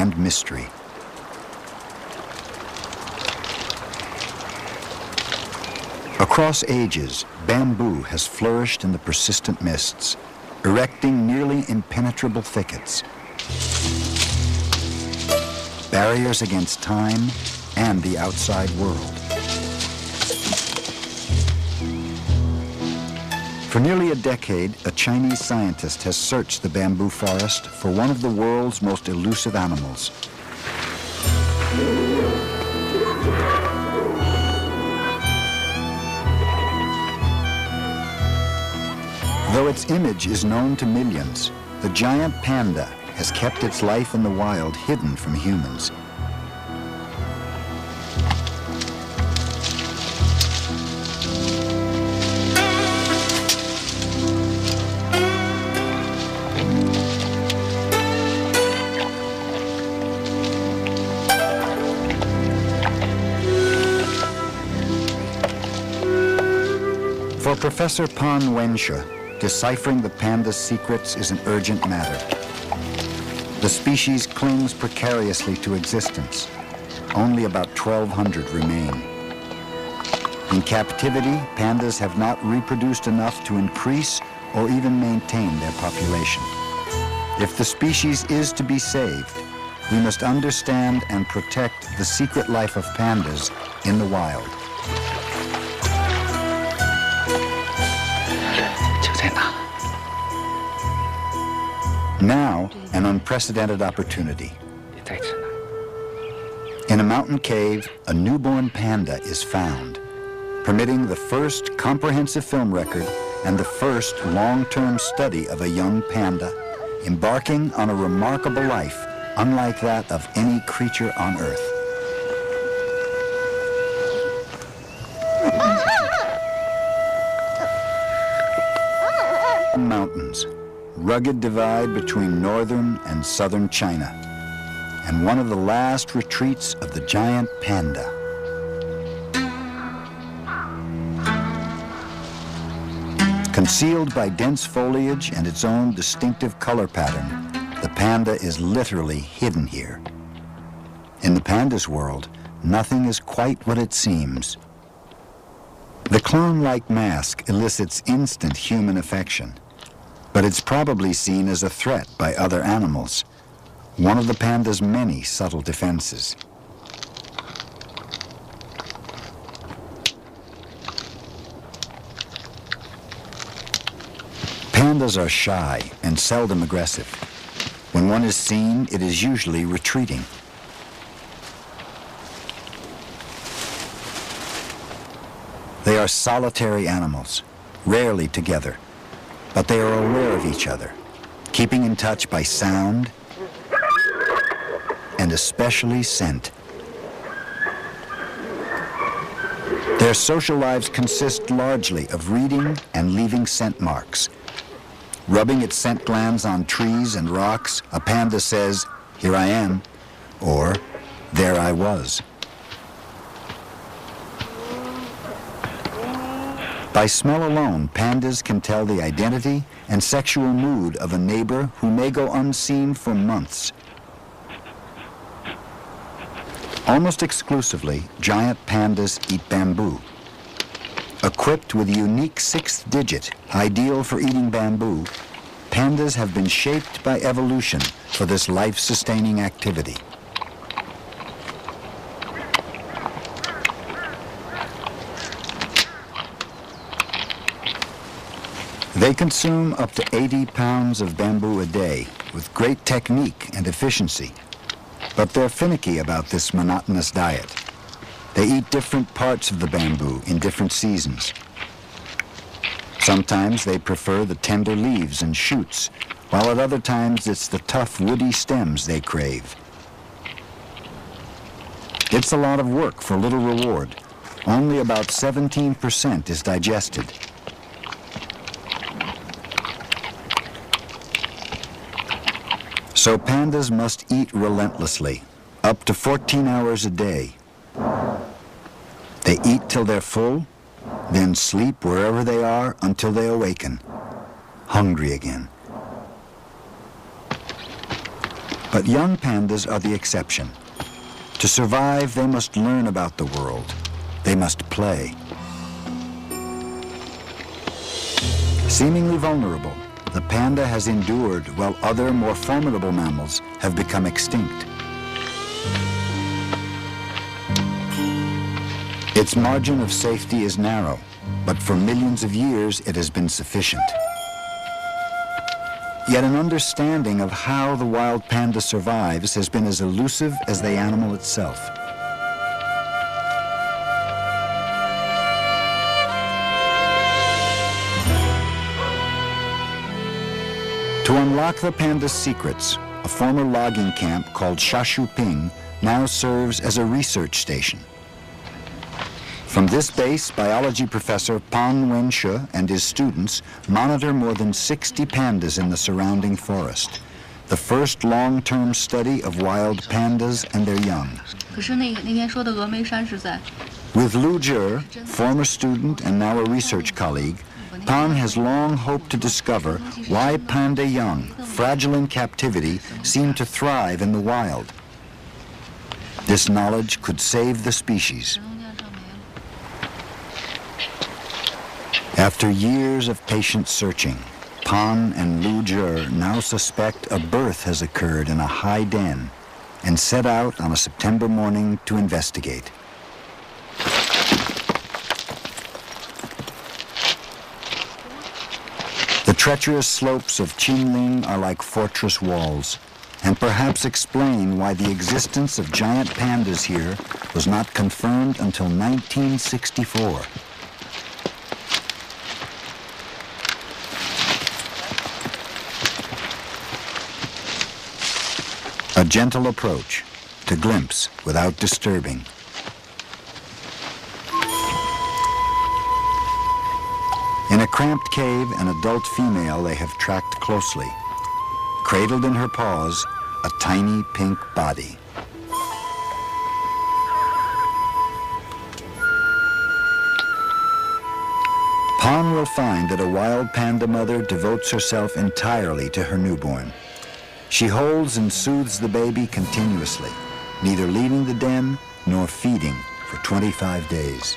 and mystery. Across ages, bamboo has flourished in the persistent mists, erecting nearly impenetrable thickets, barriers against time and the outside world. For nearly a decade, a Chinese scientist has searched the bamboo forest for one of the world's most elusive animals. Though its image is known to millions, the giant panda has kept its life in the wild hidden from humans. For Professor Pan Wenshe, deciphering the panda's secrets is an urgent matter. The species clings precariously to existence. Only about 1,200 remain. In captivity, pandas have not reproduced enough to increase or even maintain their population. If the species is to be saved, we must understand and protect the secret life of pandas in the wild. Now, an unprecedented opportunity. In a mountain cave, a newborn panda is found, permitting the first comprehensive film record and the first long-term study of a young panda, embarking on a remarkable life unlike that of any creature on Earth. Mountains, rugged divide between northern and southern China, and one of the last retreats of the giant panda. Concealed by dense foliage and its own distinctive color pattern, the panda is literally hidden here. In the panda's world, nothing is quite what it seems. The clown-like mask elicits instant human affection, but it's probably seen as a threat by other animals, one of the panda's many subtle defenses. Pandas are shy and seldom aggressive. When one is seen, it is usually retreating. They are solitary animals, rarely together, but they are aware of each other, keeping in touch by sound and especially scent. Their social lives consist largely of reading and leaving scent marks. Rubbing its scent glands on trees and rocks, a panda says, "Here I am," or "There I was." By smell alone, pandas can tell the identity and sexual mood of a neighbor who may go unseen for months. Almost exclusively, giant pandas eat bamboo. Equipped with a unique sixth digit, ideal for eating bamboo, pandas have been shaped by evolution for this life-sustaining activity. They consume up to 80 pounds of bamboo a day with great technique and efficiency, but they're finicky about this monotonous diet. They eat different parts of the bamboo in different seasons. Sometimes they prefer the tender leaves and shoots, while at other times it's the tough woody stems they crave. It's a lot of work for little reward. Only about 17% is digested. So pandas must eat relentlessly, up to 14 hours a day. They eat till they're full, then sleep wherever they are until they awaken, hungry again. But young pandas are the exception. To survive, they must learn about the world. They must play. Seemingly vulnerable, the panda has endured while other, more formidable mammals have become extinct. Its margin of safety is narrow, but for millions of years it has been sufficient. Yet an understanding of how the wild panda survives has been as elusive as the animal itself. To unlock the panda's secrets, a former logging camp called Shashuping now serves as a research station. From this base, biology professor Pan Wenshe and his students monitor more than 60 pandas in the surrounding forest, the first long-term study of wild pandas and their young. With Lu Zhe, former student and now a research colleague, Pan has long hoped to discover why panda young, fragile in captivity, seem to thrive in the wild. This knowledge could save the species. After years of patient searching, Pan and Lu Zhe now suspect a birth has occurred in a high den and set out on a September morning to investigate. The treacherous slopes of Qinling are like fortress walls, and perhaps explain why the existence of giant pandas here was not confirmed until 1964. A gentle approach, to glimpse without disturbing. In a cramped cave, an adult female they have tracked closely. Cradled in her paws, a tiny pink body. Pan will find that a wild panda mother devotes herself entirely to her newborn. She holds and soothes the baby continuously, neither leaving the den nor feeding for 25 days.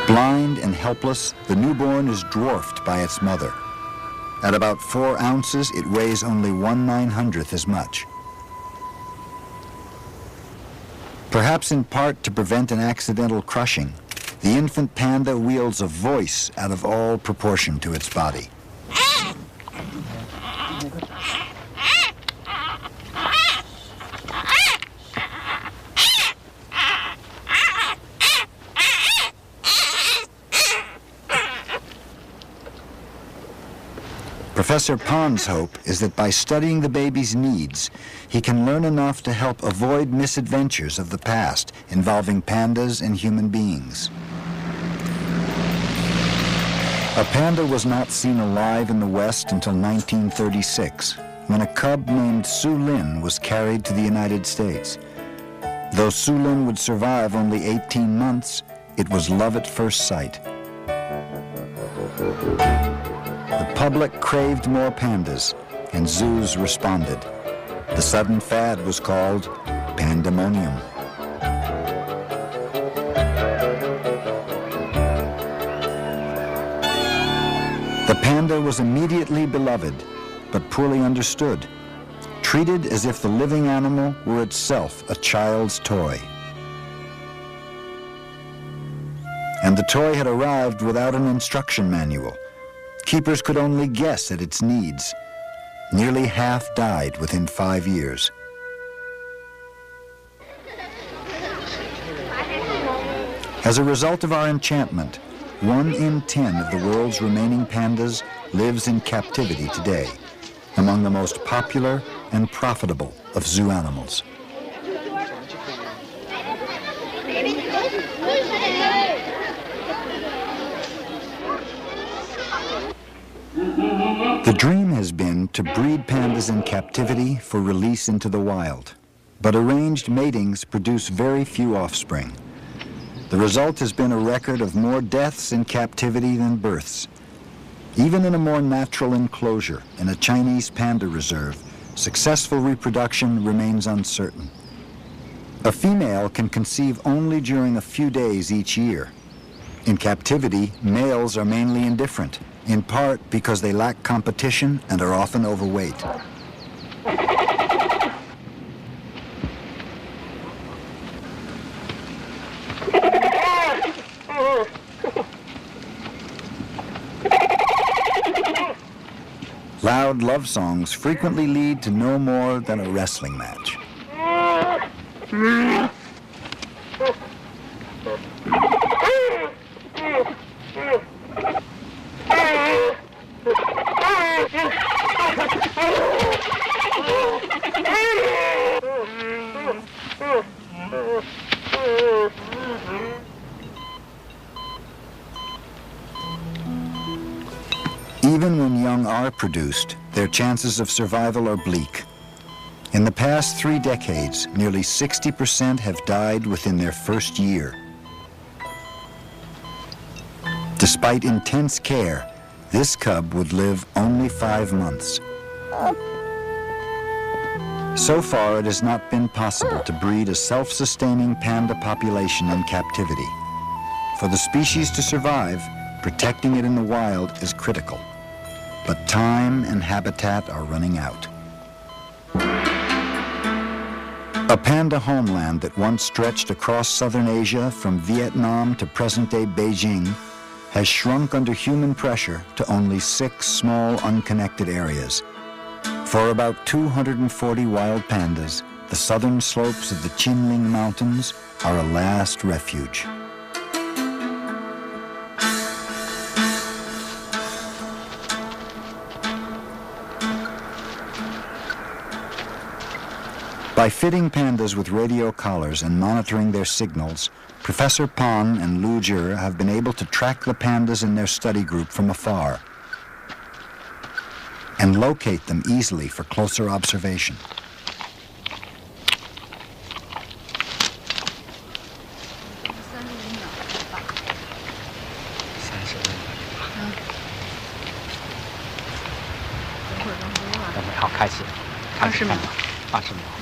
Blind and helpless, the newborn is dwarfed by its mother. At about 4 ounces, it weighs only 1/900th as much. Perhaps in part to prevent an accidental crushing, the infant panda wields a voice out of all proportion to its body. Professor Pan's hope is that by studying the baby's needs, he can learn enough to help avoid misadventures of the past involving pandas and human beings. A panda was not seen alive in the West until 1936, when a cub named Su Lin was carried to the United States. Though Su Lin would survive only 18 months, it was love at first sight. The public craved more pandas, and zoos responded. The sudden fad was called pandemonium. The panda was immediately beloved, but poorly understood, treated as if the living animal were itself a child's toy. And the toy had arrived without an instruction manual. Keepers could only guess at its needs. Nearly half died within 5 years. As a result of our enchantment, 1 in 10 of the world's remaining pandas lives in captivity today, among the most popular and profitable of zoo animals. The dream has been to breed pandas in captivity for release into the wild, but arranged matings produce very few offspring. The result has been a record of more deaths in captivity than births. Even in a more natural enclosure, in a Chinese panda reserve, successful reproduction remains uncertain. A female can conceive only during a few days each year. In captivity, males are mainly indifferent, in part because they lack competition and are often overweight. Loud love songs frequently lead to no more than a wrestling match. Even when young are produced, their chances of survival are bleak. In the past 3 decades, nearly 60% have died within their first year. Despite intense care, this cub would live only 5 months. So far, it has not been possible to breed a self-sustaining panda population in captivity. For the species to survive, protecting it in the wild is critical. But time and habitat are running out. A panda homeland that once stretched across southern Asia from Vietnam to present-day Beijing has shrunk under human pressure to only 6 small unconnected areas. For about 240 wild pandas, the southern slopes of the Qinling Mountains are a last refuge. By fitting pandas with radio collars and monitoring their signals, Professor Pan and Lu Zhi have been able to track the pandas in their study group from afar and locate them easily for closer observation.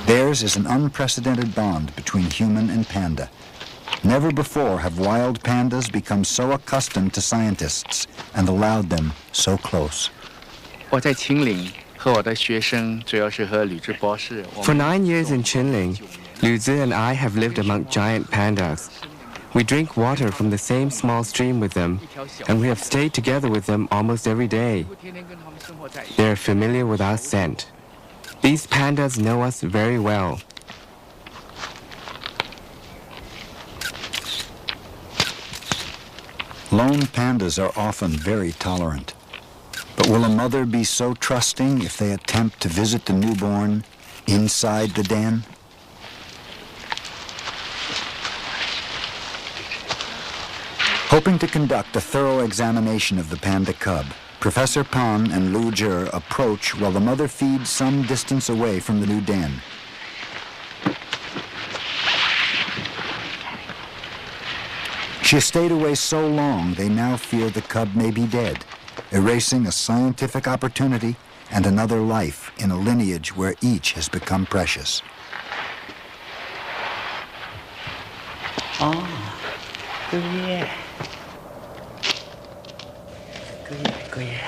Theirs is an unprecedented bond between human and panda. Never before have wild pandas become so accustomed to scientists and allowed them so close. For 9 years in Qinling, Lu Zhi and I have lived among giant pandas. We drink water from the same small stream with them, and we have stayed together with them almost every day. They are familiar with our scent. These pandas know us very well. Lone pandas are often very tolerant. But will a mother be so trusting if they attempt to visit the newborn inside the den? Hoping to conduct a thorough examination of the panda cub, Professor Pan and Lu Zhi approach while the mother feeds some distance away from the new den. She has stayed away so long they now fear the cub may be dead, erasing a scientific opportunity and another life in a lineage where each has become precious. Oh, good yeah. Good yeah.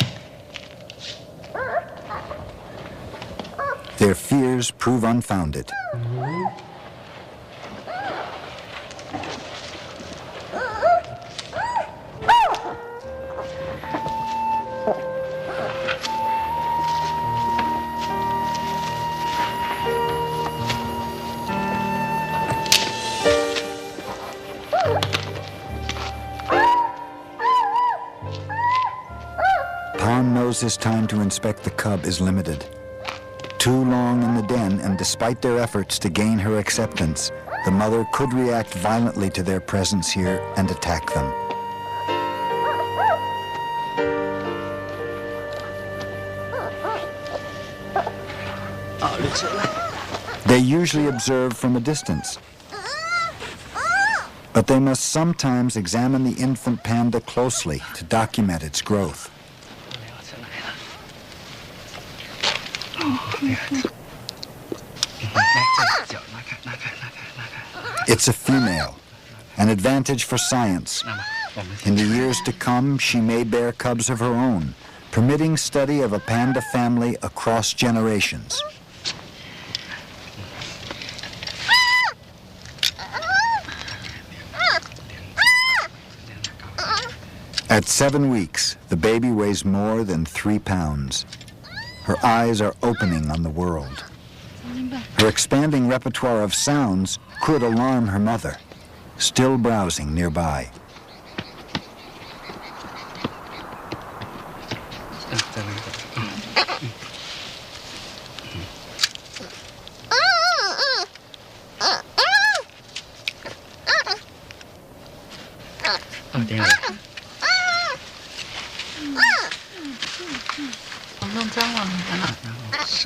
Their fears prove unfounded. Pan knows his time to inspect the cub is limited. Too long in the den, and despite their efforts to gain her acceptance, the mother could react violently to their presence here and attack them. They usually observe from a distance. But they must sometimes examine the infant panda closely to document its growth. It's a female, an advantage for science. In the years to come, she may bear cubs of her own, permitting study of a panda family across generations. At 7 weeks, the baby weighs more than 3 pounds. Her eyes are opening on the world. Her expanding repertoire of sounds could alarm her mother, still browsing nearby.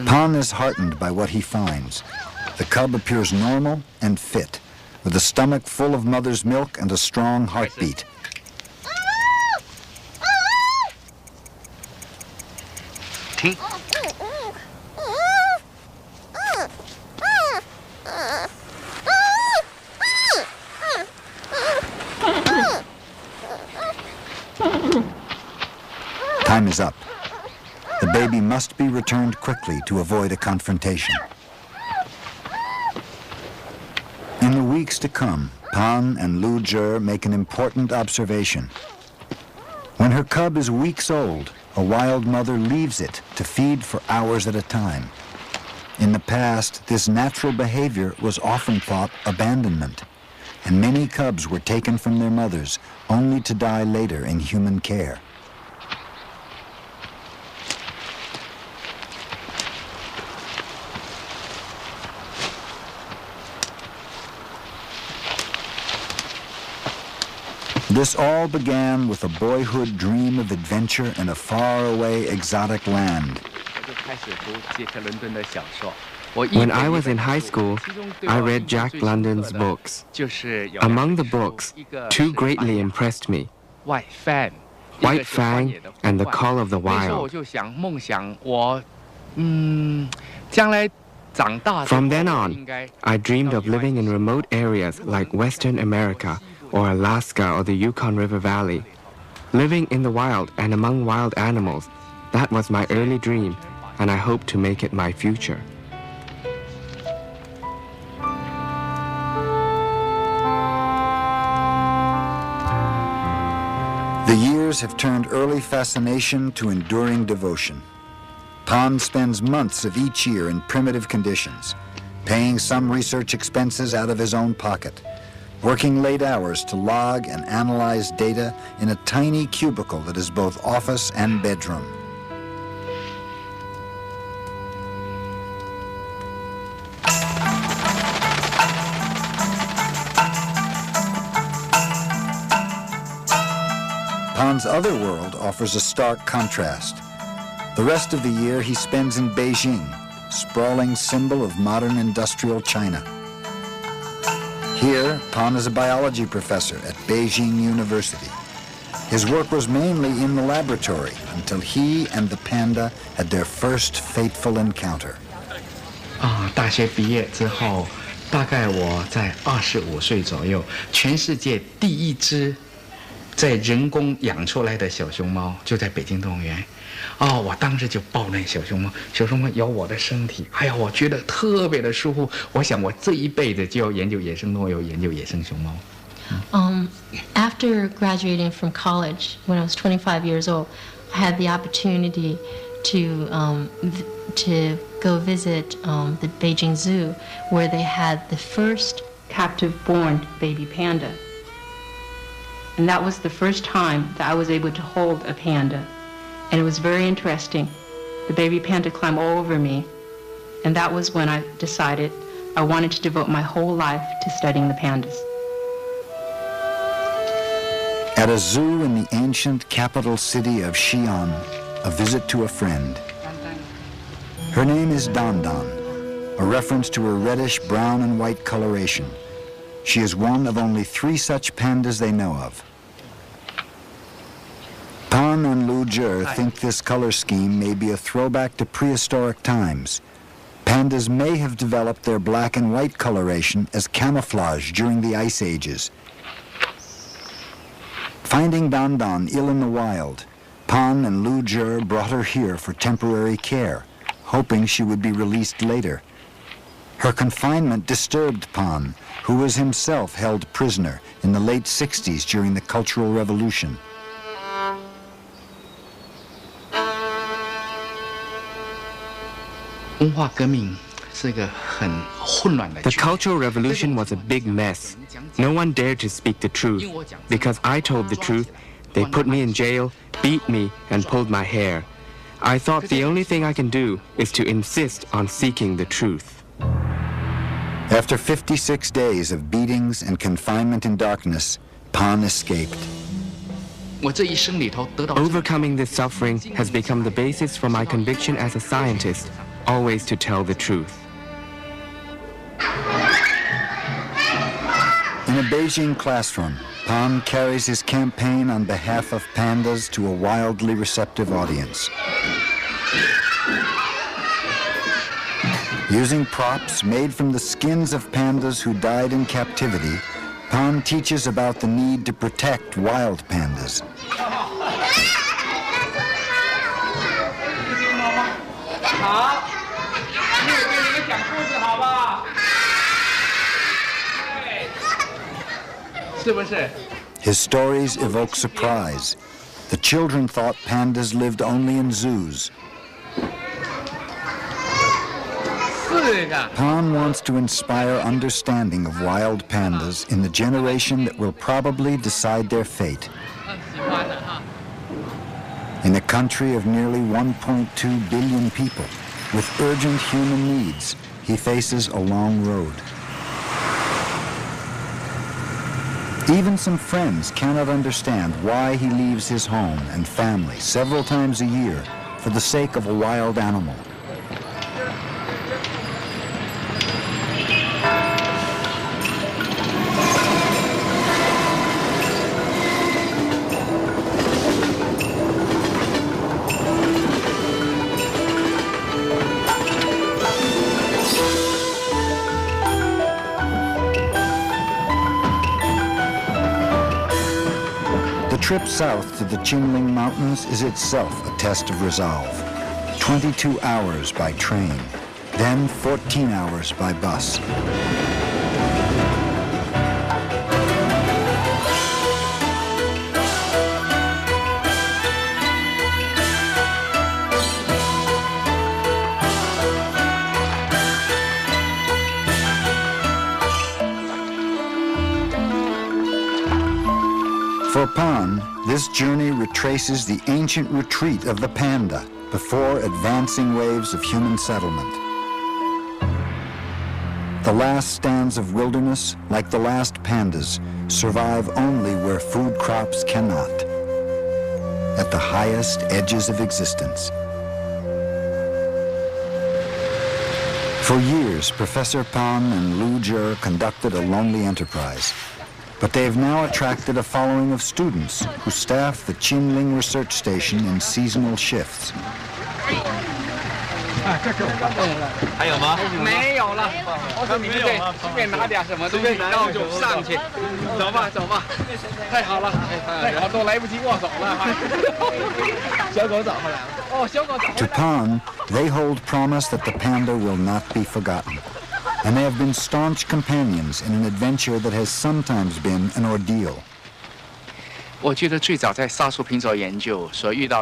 Pan is heartened by what he finds. The cub appears normal and fit, with a stomach full of mother's milk and a strong heartbeat. Time is up. The baby must be returned quickly to avoid a confrontation. In the weeks to come, Pan and Lu Zhe make an important observation. When her cub is weeks old, a wild mother leaves it to feed for hours at a time. In the past, this natural behavior was often thought abandonment, and many cubs were taken from their mothers only to die later in human care. This all began with a boyhood dream of adventure in a faraway exotic land. When I was in high school, I read Jack London's books. Among the books, 2 greatly impressed me: White Fang and The Call of the Wild. From then on, I dreamed of living in remote areas like Western America or Alaska or the Yukon River Valley. Living in the wild and among wild animals, that was my early dream, and I hope to make it my future. The years have turned early fascination to enduring devotion. Pan spends months of each year in primitive conditions, paying some research expenses out of his own pocket, working late hours to log and analyze data in a tiny cubicle that is both office and bedroom. Pan's other world offers a stark contrast. The rest of the year he spends in Beijing, sprawling symbol of modern industrial China. Here, Pan is a biology professor at Beijing University. His work was mainly in the laboratory until he and the panda had their first fateful encounter. 大学毕业之后，大概我在25岁左右，全世界第一只在人工养出来的小熊猫就在北京动物园。我当时就抱那小熊猫，小熊猫咬我的身体，哎呀，我觉得特别的舒服。我想我这一辈子就要研究野生动物，要研究野生熊猫。After graduating from college, when I was 25 years old, I had the opportunity to go visit the Beijing Zoo, where they had the first captive-born baby panda. And that was the first time that I was able to hold a panda. And it was very interesting. The baby panda climbed all over me. And that was when I decided I wanted to devote my whole life to studying the pandas. At a zoo in the ancient capital city of Xi'an, a visit to a friend. Her name is Dan Dan, a reference to her reddish brown and white coloration. She is one of only 3 such pandas they know of. Pan and Lu Zhe think this color scheme may be a throwback to prehistoric times. Pandas may have developed their black and white coloration as camouflage during the ice ages. Finding Dan Dan ill in the wild, Pan and Lu Zhe brought her here for temporary care, hoping she would be released later. Her confinement disturbed Pan, who was himself held prisoner in the late 60s during the Cultural Revolution. The Cultural Revolution was a big mess. No one dared to speak the truth. Because I told the truth, they put me in jail, beat me, and pulled my hair. I thought the only thing I can do is to insist on seeking the truth. After 56 days of beatings and confinement in darkness, Pan escaped. Overcoming this suffering has become the basis for my conviction as a scientist, always to tell the truth. In a Beijing classroom, Pan carries his campaign on behalf of pandas to a wildly receptive audience. Using props made from the skins of pandas who died in captivity, Pan teaches about the need to protect wild pandas. His stories evoke surprise. The children thought pandas lived only in zoos. Pan wants to inspire understanding of wild pandas in the generation that will probably decide their fate. In a country of nearly 1.2 billion people, with urgent human needs, he faces a long road. Even some friends cannot understand why he leaves his home and family several times a year for the sake of a wild animal. The trip south to the Qingling Mountains is itself a test of resolve. 22 hours by train, then 14 hours by bus. For Pan, this journey retraces the ancient retreat of the panda before advancing waves of human settlement. The last stands of wilderness, like the last pandas, survive only where food crops cannot, at the highest edges of existence. For years, Professor Pan and Lu Zhe conducted a lonely enterprise. But they have now attracted a following of students who staff the Qingling Research Station in seasonal shifts. To Pan, they hold promise that the panda will not be forgotten. And they have been staunch companions in an adventure that has sometimes been an ordeal.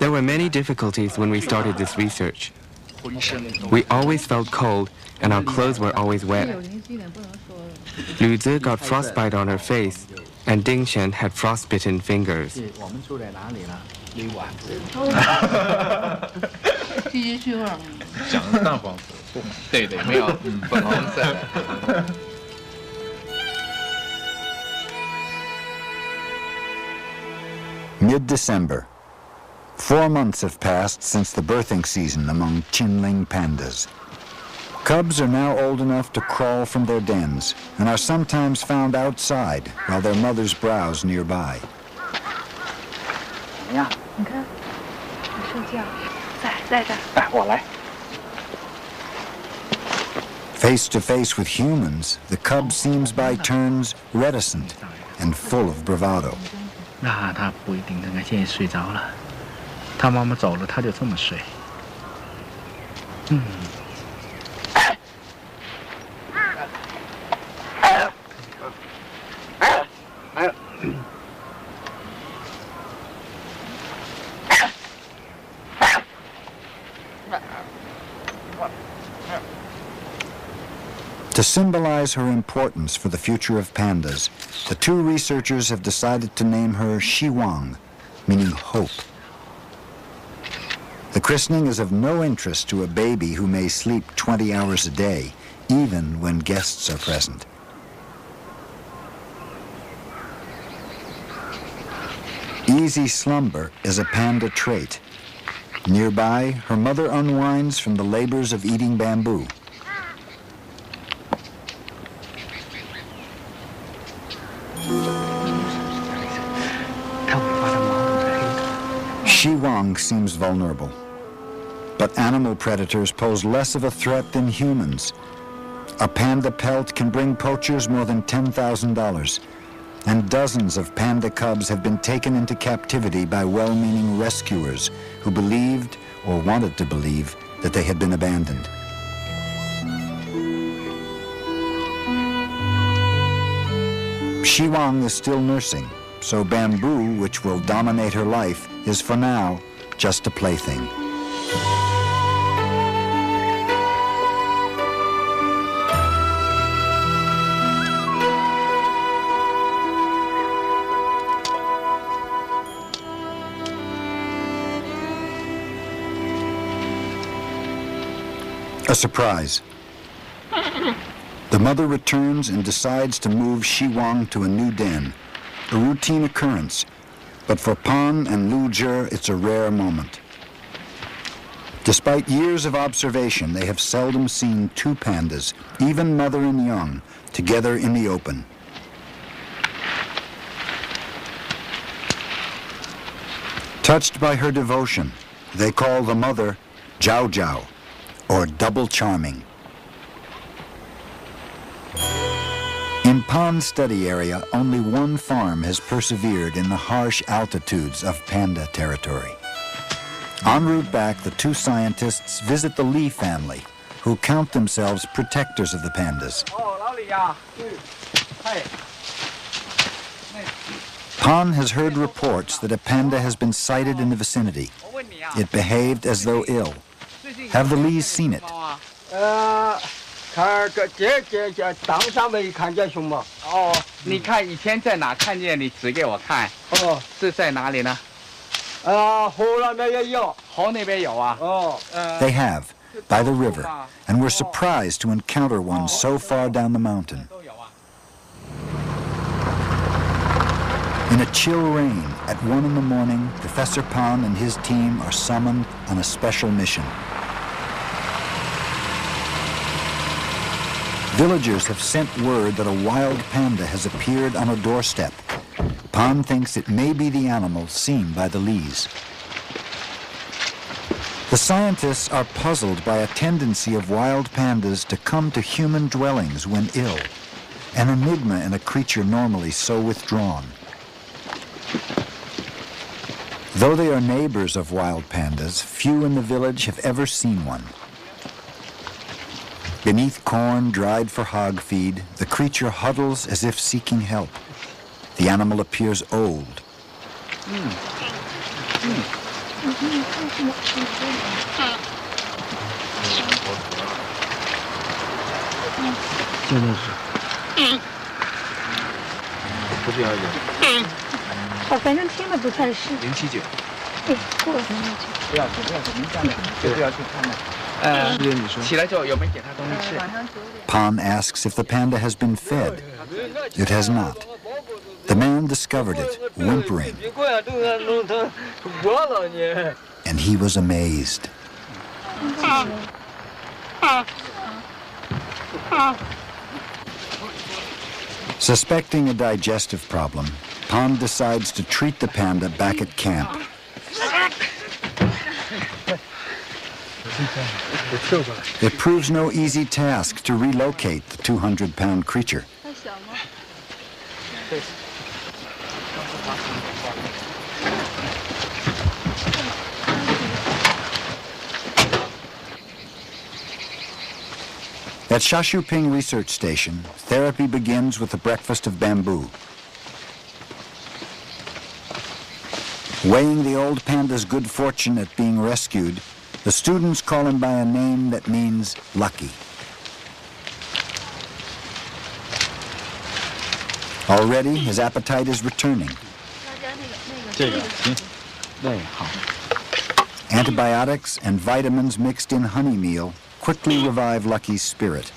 There were many difficulties when we started this research. We always felt cold, and our clothes were always wet. Lu Zhe got frostbite on her face, and Ding Shen had frostbitten fingers. Mid-December. 4 months have passed since the birthing season among Qingling pandas. Cubs are now old enough to crawl from their dens and are sometimes found outside while their mothers browse nearby. 怎么样？你看，你睡觉，在这儿。哎，我来。 Face to face with humans, the cub seems by turns reticent and full of bravado. 那他不一定，他看现在睡着了，他妈妈走了，他就这么睡。嗯。 To symbolize her importance for the future of pandas, the two researchers have decided to name her Shiwang, meaning hope. The christening is of no interest to a baby who may sleep 20 hours a day, even when guests are present. Easy slumber is a panda trait. Nearby, her mother unwinds from the labors of eating bamboo. Shiwang seems vulnerable, but animal predators pose less of a threat than humans. A panda pelt can bring poachers more than $10,000, and dozens of panda cubs have been taken into captivity by well-meaning rescuers who believed or wanted to believe that they had been abandoned. Shiwang is still nursing, so bamboo, which will dominate her life, is for now just a plaything. A surprise. The mother returns and decides to move Shiwang to a new den, a routine occurrence, but for Pan and Lu Zhe, it's a rare moment. Despite years of observation, they have seldom seen two pandas, even mother and young, together in the open. Touched by her devotion, they call the mother Jiao Jiao, or double charming. In Pan's study area, only one farm has persevered in the harsh altitudes of panda territory. En route back, the two scientists visit the Li family, who count themselves protectors of the pandas. Pan has heard reports that a panda has been sighted in the vicinity. It behaved as though ill. Have the Lis seen it? 看这当上没看见熊猫。哦，你看以前在哪看见？你指给我看。哦，是在哪里呢？河那边也有。河那边有啊。哦。They have, by the river, and were surprised to encounter one so far down the mountain. In a chill rain, at 1 in the morning, Professor Pan and his team are summoned on a special mission. Villagers have sent word that a wild panda has appeared on a doorstep. Pan thinks it may be the animal seen by the Lis. The scientists are puzzled by a tendency of wild pandas to come to human dwellings when ill, an enigma in a creature normally so withdrawn. Though they are neighbors of wild pandas, few in the village have ever seen one. Beneath corn dried for hog feed, the creature huddles as if seeking help. The animal appears old. Pan asks if the panda has been fed. It has not. The man discovered it, whimpering, and he was amazed. Suspecting a digestive problem, Pan decides to treat the panda back at camp. It proves no easy task to relocate the 200-pound creature. At Shashuping Research Station, therapy begins with a breakfast of bamboo. Weighing the old panda's good fortune at being rescued, the students call him by a name that means lucky. Already, his appetite is returning. Antibiotics and vitamins mixed in honey meal quickly revive Lucky's spirit.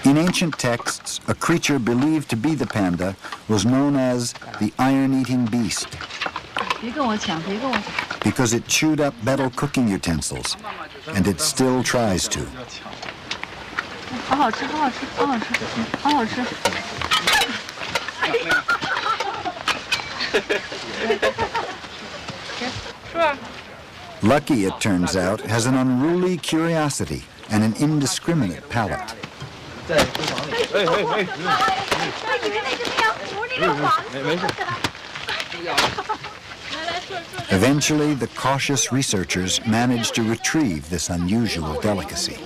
In ancient texts, a creature believed to be the panda was known as the iron-eating beast because it chewed up metal cooking utensils, and it still tries to. Lucky, it turns out, has an unruly curiosity and an indiscriminate palate. Eventually, the cautious researchers manage to retrieve this unusual delicacy.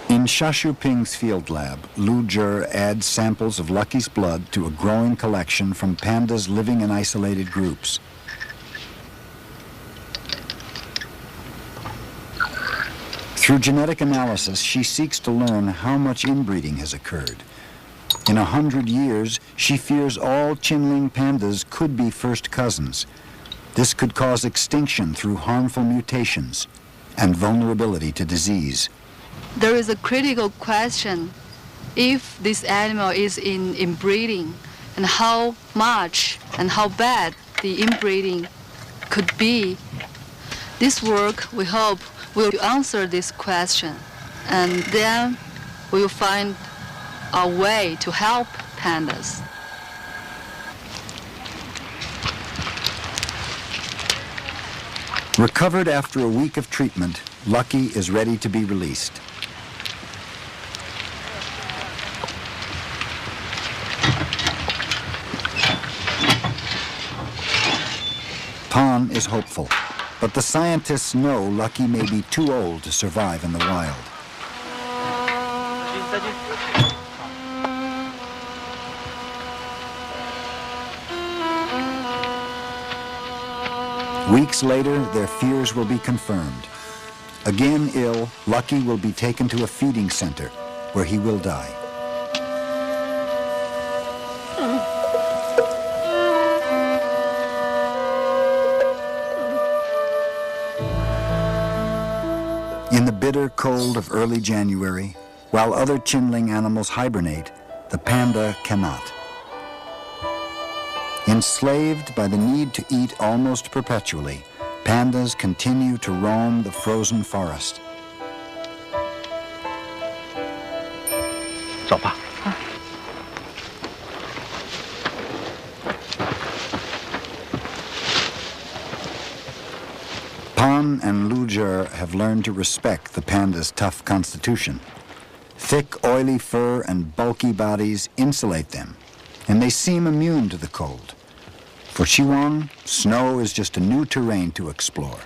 In Shashuping's field lab, Lu Zhe adds samples of Lucky's blood to a growing collection from pandas living in isolated groups. Through genetic analysis, she seeks to learn how much inbreeding has occurred. In 100 years, she fears all chinling pandas could be first cousins. This could cause extinction through harmful mutations and vulnerability to disease. There is a critical question if this animal is in inbreeding and how much and how bad the inbreeding could be. This work, we hope, will answer this question, and then we will find a way to help pandas. Recovered after a week of treatment, Lucky is ready to be released. Pan is hopeful, but the scientists know Lucky may be too old to survive in the wild. Weeks later, their fears will be confirmed. Again ill, Lucky will be taken to a feeding center where he will die. In the bitter cold of early January, while other chinling animals hibernate, the panda cannot. Enslaved by the need to eat almost perpetually, pandas continue to roam the frozen forest. Pan and Lu Zhe have learned to respect the panda's tough constitution. Thick, oily fur and bulky bodies insulate them, and they seem immune to the cold. For Xiwang, snow is just a new terrain to explore.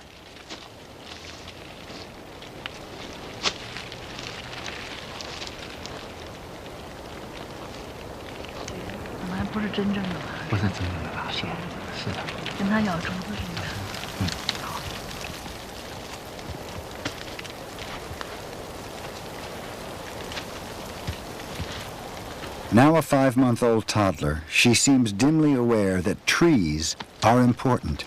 Now a 5-month-old toddler, she seems dimly aware that trees are important.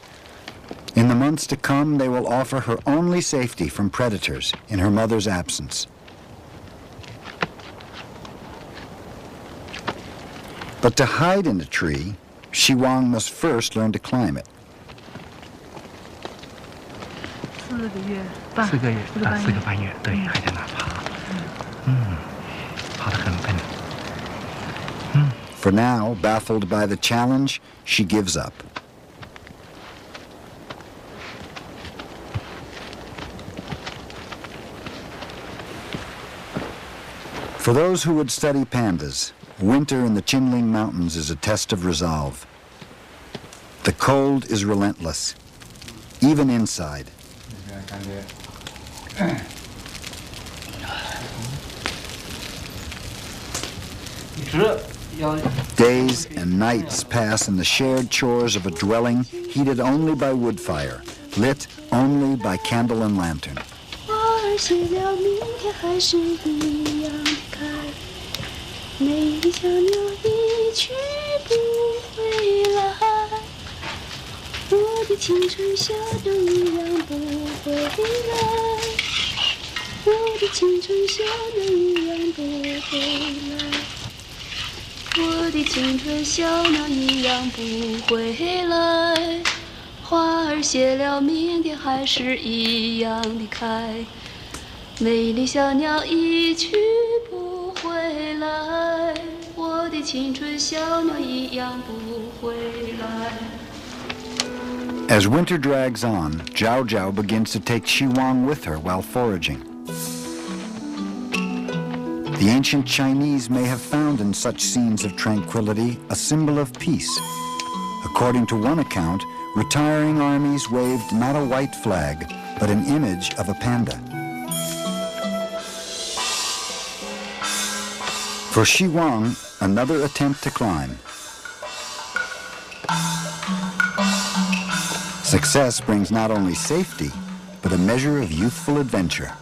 In the months to come, they will offer her only safety from predators in her mother's absence. But to hide in a tree, Xiwang must first learn to climb it. 4个月半4个月4个半月4个半月，对，还在那爬，爬得很笨。For now, baffled by the challenge, she gives up. For those who would study pandas, winter in the Qinling Mountains is a test of resolve. The cold is relentless, even inside. Days and nights pass in the shared chores of a dwelling heated only by wood fire, lit only by candle and lantern. As winter drags on, Zhao Zhao begins to take Xiwang with her while foraging. The ancient Chinese may have found in such scenes of tranquility a symbol of peace. According to one account, retiring armies waved not a white flag, but an image of a panda. For Xiwang, another attempt to climb. Success brings not only safety, but a measure of youthful adventure.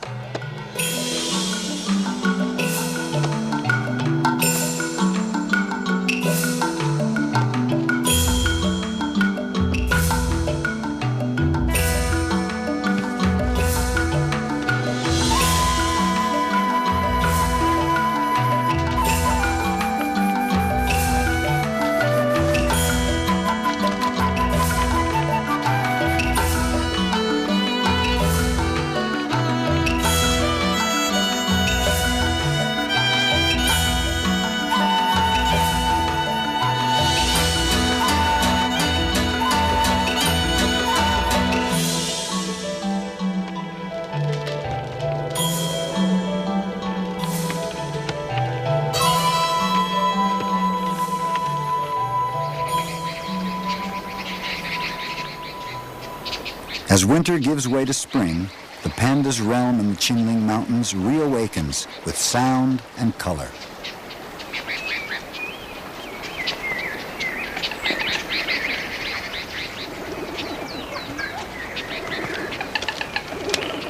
As winter gives way to spring, the panda's realm in the Qinling Mountains reawakens with sound and color.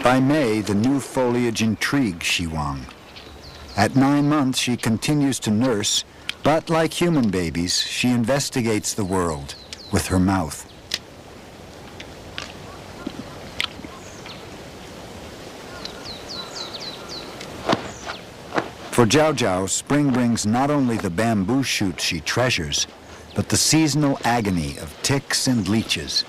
By May, the new foliage intrigues Xiwang. At 9 months, she continues to nurse, but like human babies, she investigates the world with her mouth. For Zhao Zhao, spring brings not only the bamboo shoots she treasures, but the seasonal agony of ticks and leeches.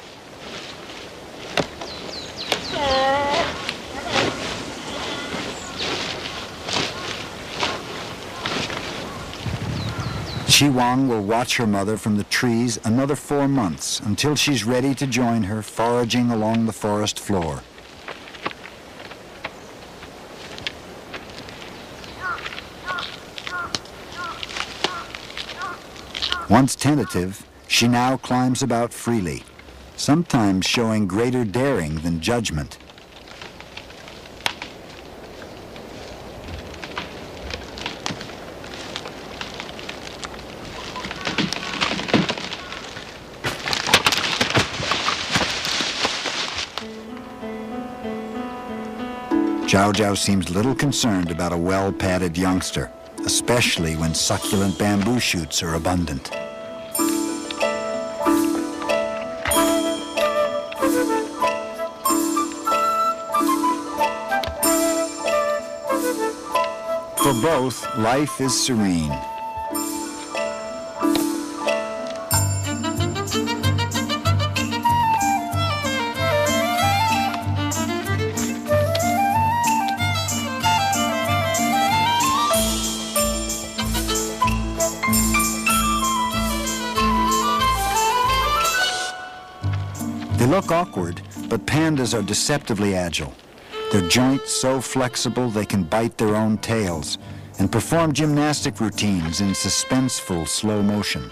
Xiwang will watch her mother from the trees another 4 months until she's ready to join her foraging along the forest floor. Once tentative, she now climbs about freely, sometimes showing greater daring than judgment. Zhao Zhao seems little concerned about a well-padded youngster, especially when succulent bamboo shoots are abundant. For both, life is serene. look awkward, but pandas are deceptively agile. Their joints so flexible they can bite their own tails and perform gymnastic routines in suspenseful slow motion.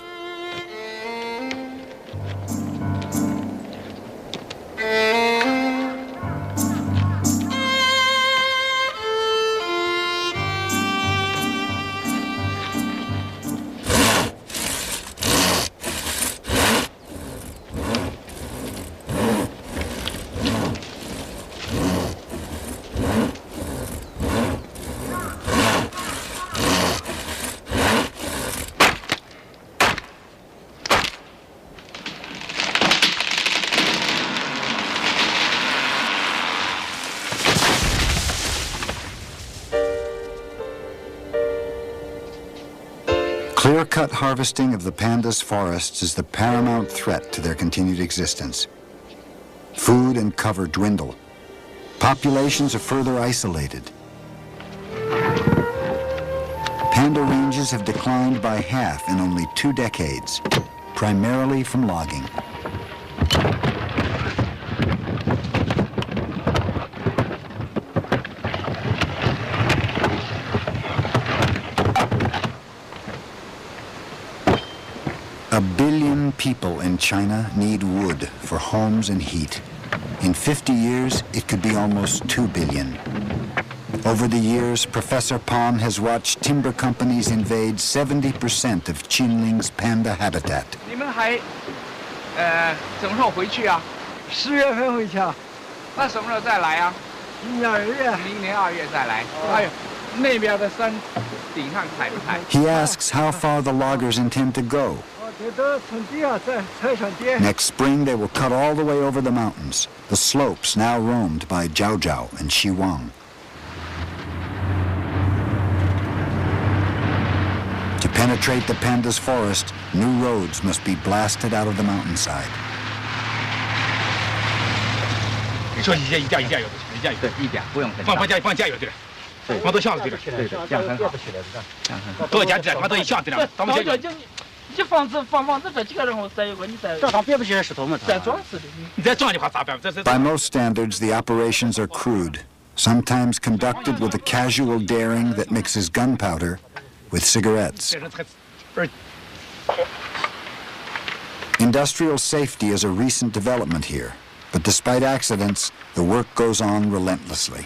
Clear-cut harvesting of the pandas' forests is the paramount threat to their continued existence. Food and cover dwindle. Populations are further isolated. Panda ranges have declined by half in only 2 decades, primarily from logging. A billion people in China need wood for homes and heat. In 50 years, it could be almost 2 billion. Over the years, Professor Pan has watched timber companies invade 70% of Qinling's panda habitat. 你们还什么时候回去啊10月份回去啊，那什么时候再来啊明年2月。明年2月再来哎呦那边的山顶上采不采 He asks how far the loggers intend to go. Next spring, they will cut all the way over the mountains, the slopes now roamed by Jiao Jiao and Shi Wang. To penetrate the panda's forest, new roads must be blasted out of the mountainside. 你说一架有的，一架有对一架不用放架有的，放到箱子里边，对，这样很好，多加点，放到一箱子里，咱们就。这房子这几个人我再一个你再。这上别不起来石头嘛？再装饰的。你再装的话咋办？这是。By most standards, the operations are crude, sometimes conducted with a casual daring that mixes gunpowder with cigarettes. Industrial safety is a recent development here, but despite accidents, the work goes on relentlessly.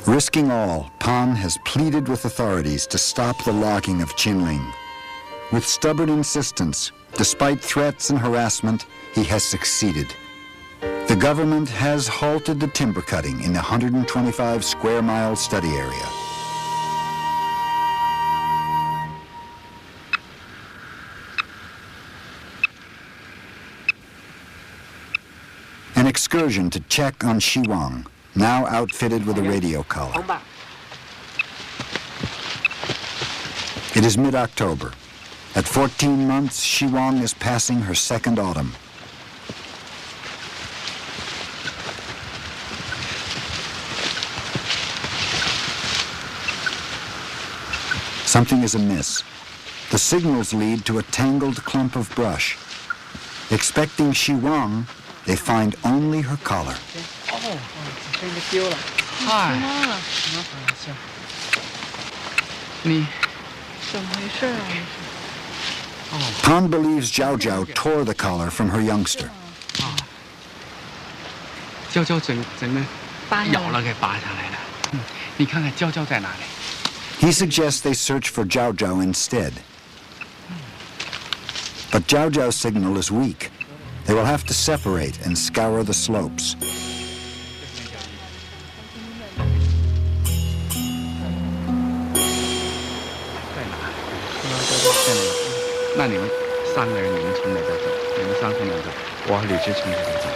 Risking all, Pan has pleaded with authorities to stop the logging of Qinling. With stubborn insistence, despite threats and harassment, he has succeeded. The government has halted the timber cutting in the 125 square mile study area. An excursion to check on Shi Wang, now outfitted with a radio collar. It is mid-October. At 14 months, Shi Wang is passing her second autumn. Something is amiss. The signals lead to a tangled clump of brush. Expecting Shi Wang, they find only her collar. Pan believes Jiao Jiao tore the collar from her youngster. He suggests they search for Jiao Jiao instead. But Jiao Jiao's signal is weak. They will have to separate and scour the slopes. 3个人，你们从哪边走？你们3从哪边走？我和李志从这边走。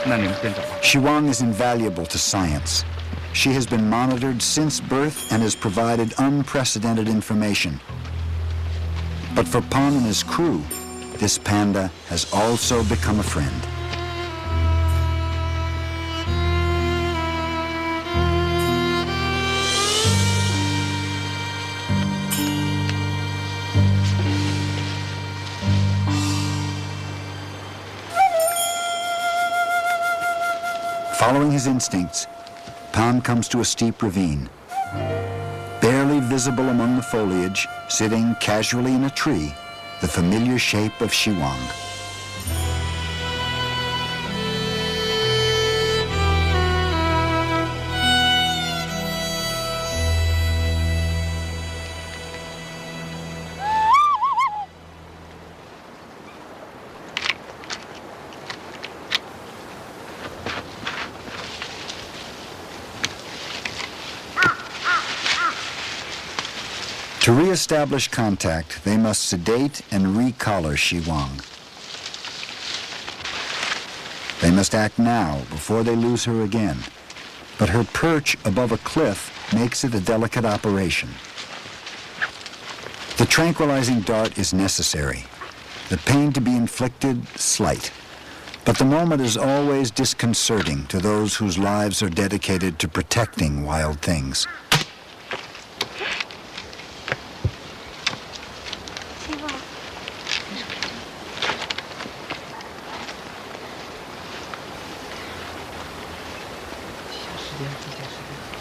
那你们先走吧。 Xiwang is invaluable to science. She has been monitored since birth and has provided unprecedented information. But for Pan and his crew, this panda has also become a friend. Following his instincts, Pan comes to a steep ravine. Barely visible among the foliage, sitting casually in a tree, the familiar shape of Xiwang. To re-establish contact, they must sedate and re-collar Xiwang. They must act now before they lose her again. But her perch above a cliff makes it a delicate operation. The tranquilizing dart is necessary, the pain to be inflicted slight. But the moment is always disconcerting to those whose lives are dedicated to protecting wild things.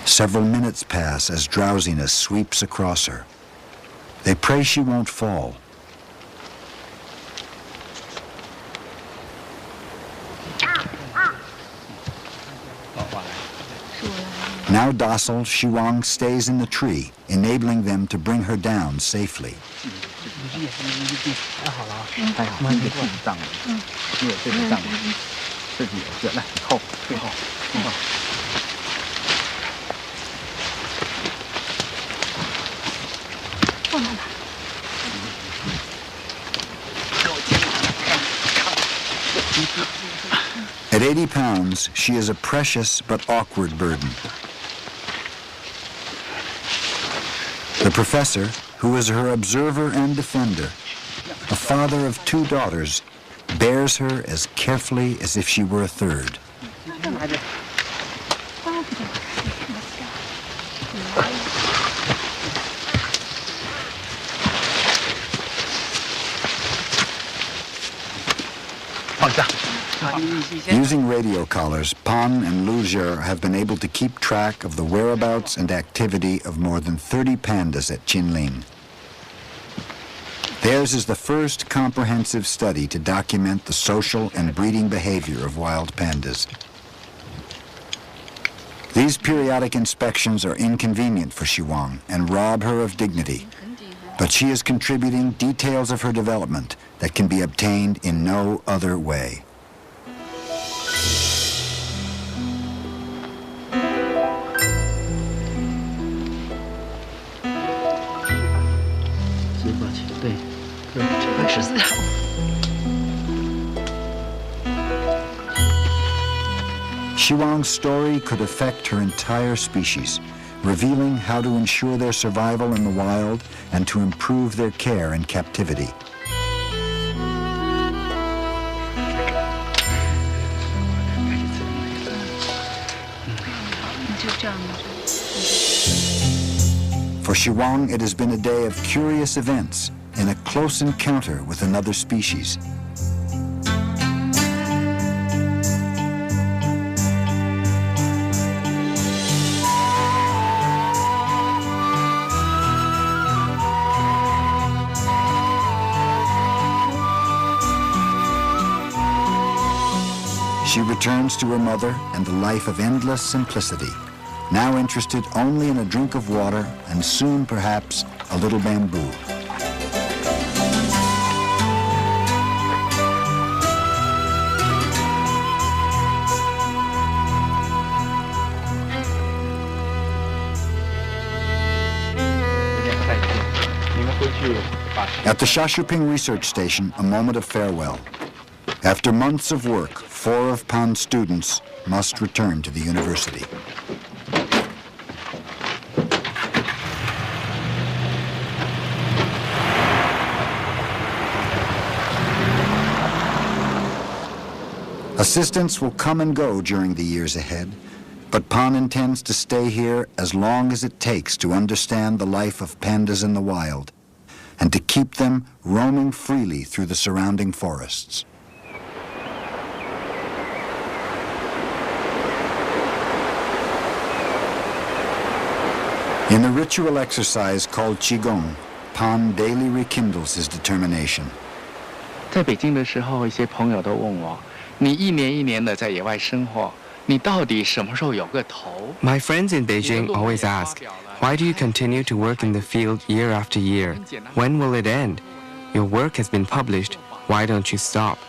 Several minutes pass as drowsiness sweeps across her. They pray she won't fall. Now docile, Xiwang stays in the tree, enabling them to bring her down safely. At 80 pounds, she is a precious but awkward burden. The professor, who is her observer and defender, a father of 2 daughters, bears her as carefully as if she were a third. Using radio collars, Pan and Lu Zhe have been able to keep track of the whereabouts and activity of more than 30 pandas at Qinling. Theirs is the first comprehensive study to document the social and breeding behavior of wild pandas. These periodic inspections are inconvenient for Xiwang and rob her of dignity, but she is contributing details of her development that can be obtained in no other way. Xiwang's story could affect her entire species, revealing how to ensure their survival in the wild and to improve their care in captivity. For Xiwang, it has been a day of curious events in a close encounter with another species. She returns to her mother and a life of endless simplicity, now interested only in a drink of water and soon, perhaps, a little bamboo. At the Shashuping Research Station, a moment of farewell. After months of work, 4 of Pan's students must return to the university. Assistants will come and go during the years ahead, but Pan intends to stay here as long as it takes to understand the life of pandas in the wild and to keep them roaming freely through the surrounding forests. In the ritual exercise called Qigong, Pan daily rekindles his determination. 在北京的时候，一些朋友都问我，你一年一年的在野外生活，你到底什么时候有个头？ My friends in Beijing always ask, why do you continue to work in the field year after year? When will it end? Your work has been published. Why don't you stop?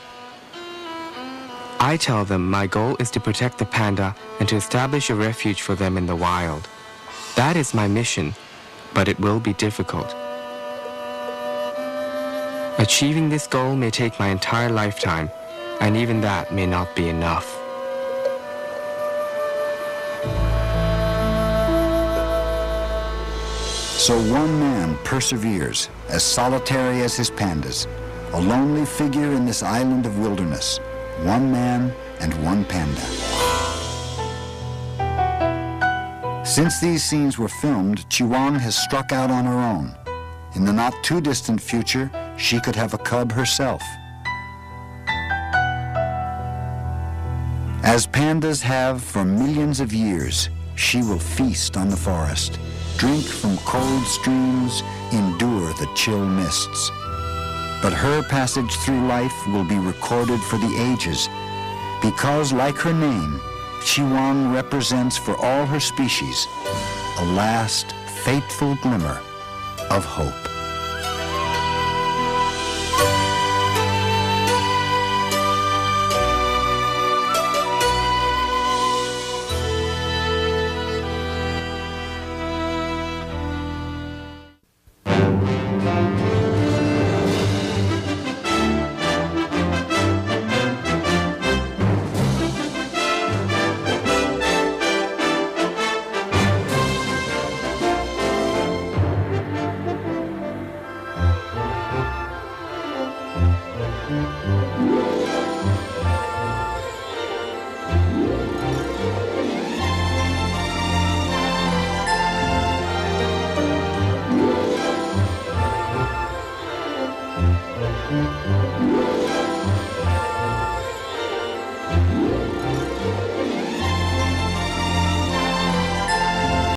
I tell them my goal is to protect the panda and to establish a refuge for them in the wild. That is my mission, but it will be difficult. Achieving this goal may take my entire lifetime, and even that may not be enough. So one man perseveres, as solitary as his pandas, a lonely figure in this island of wilderness, one man and one panda. Since these scenes were filmed, Chiwang has struck out on her own. In the not-too-distant future, she could have a cub herself. As pandas have for millions of years, she will feast on the forest, drink from cold streams, endure the chill mists. But her passage through life will be recorded for the ages, because, like her name, Chiwang represents for all her species a last fateful glimmer of hope.